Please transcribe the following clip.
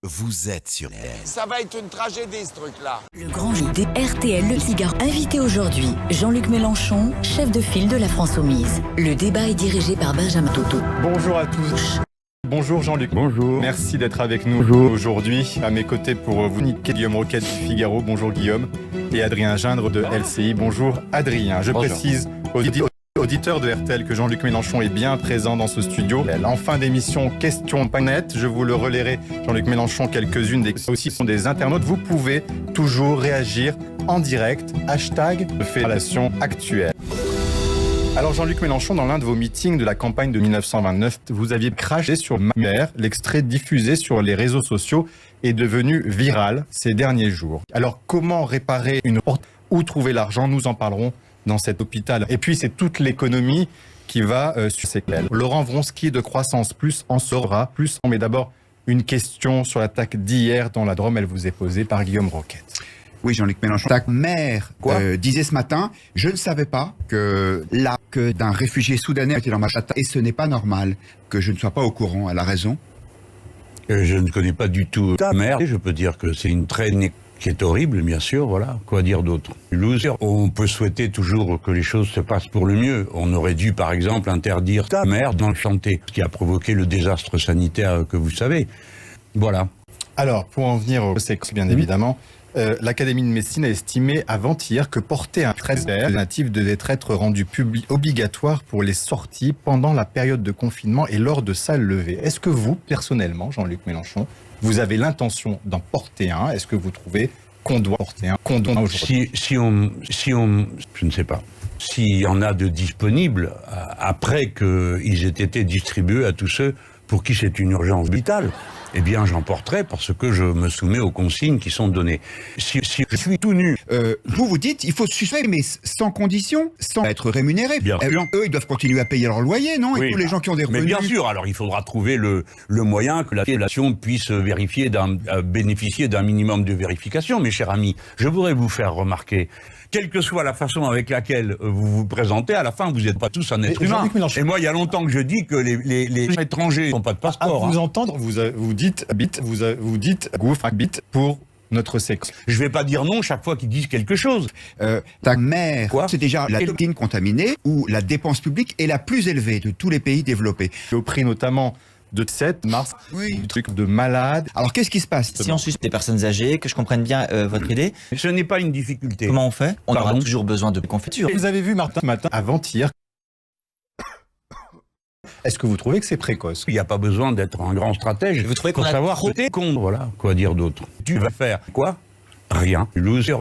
vous êtes sur RTL. Ça va être une tragédie, ce truc-là. Le grand JT RTL Le Figaro. Invité aujourd'hui, Jean-Luc Mélenchon, chef de file de la France Insoumise. Le débat est dirigé par Benjamin Toto. Bonjour à tous. Bonjour Jean-Luc. Bonjour. Merci d'être avec nous aujourd'hui. À mes côtés pour vous, Guillaume Roquette du Figaro. Bonjour Guillaume. Et Adrien Gindre de LCI. Bonjour Adrien. Je précise aux auditeurs de RTL que Jean-Luc Mélenchon est bien présent dans ce studio. En fin d'émission, question.net. Je vous le relayerai, Jean-Luc Mélenchon, quelques-unes aussi sont des internautes. Vous pouvez toujours réagir en direct. Hashtag Fédération Actuelle. Alors Jean-Luc Mélenchon, dans l'un de vos meetings de la campagne de 1929, vous aviez craché sur ma mère. L'extrait diffusé sur les réseaux sociaux est devenu viral ces derniers jours. Alors comment réparer une porte? Où trouver l'argent? Nous en parlerons dans cet hôpital. Et puis c'est toute l'économie qui va sur ces clés. Laurent Vronsky de Croissance Plus en saura plus. Mais d'abord, une question sur l'attaque d'hier dans la Drôme. Elle vous est posée par Guillaume Roquette. Oui, Jean-Luc Mélenchon. Ta mère disait ce matin, je ne savais pas que l'arc d'un réfugié soudanais était dans ma chatte. Et ce n'est pas normal que je ne sois pas au courant. Elle a raison. Je ne connais pas du tout ta mère. Je peux dire que c'est une traînée qui est horrible, bien sûr, voilà. Quoi dire d'autre? On peut souhaiter toujours que les choses se passent pour le mieux. On aurait dû, par exemple, interdire ta mère d'en chanter, ce qui a provoqué le désastre sanitaire que vous savez. Voilà. Alors, pour en venir au sexe, bien évidemment, l'Académie de médecine a estimé avant-hier que porter un trait alternatif devait être rendu obligatoire pour les sorties pendant la période de confinement et lors de sa levée. Est-ce que vous, personnellement, Jean-Luc Mélenchon, vous avez l'intention d'en porter un? Est-ce que vous trouvez qu'on doit porter un condom aujourd'hui? Si on, je ne sais pas, s'il y en a de disponibles, après qu'ils aient été distribués à tous ceux pour qui c'est une urgence vitale, eh bien j'en porterai parce que je me soumets aux consignes qui sont données. Si je suis tout nu... Vous dites, il faut suspendre, mais sans condition, sans être rémunéré. Bien sûr. Eux, ils doivent continuer à payer leur loyer, non? Oui, et tous les gens qui ont des revenus. Mais bien sûr, alors il faudra trouver le moyen que la population puisse bénéficier d'un minimum de vérification. Mes chers amis, je voudrais vous faire remarquer, quelle que soit la façon avec laquelle vous vous présentez, à la fin, vous n'êtes pas tous un être humain. Et moi, il y a longtemps que je dis que les étrangers n'ont pas de passeport. À vous entendre, vous dites gouffre bit pour notre sexe. Je vais pas dire non chaque fois qu'ils disent quelque chose. Ta mère, c'est déjà la toxine contaminée où la dépense publique est la plus élevée de tous les pays développés. Au prix notamment de 7 mars, du truc de malade. Alors qu'est-ce qui se passe? Si on suspecte des personnes âgées, que je comprenne bien votre idée. Ce n'est pas une difficulté. Comment on fait? On aura toujours besoin de confiture. Vous avez vu Martin ce matin, avant-hier. Est-ce que vous trouvez que c'est précoce? Il n'y a pas besoin d'être un grand stratège. Vous trouvez qu'on pour a savoir trop côté con, voilà. Quoi dire d'autre? Tu vas faire quoi? Rien. Loser.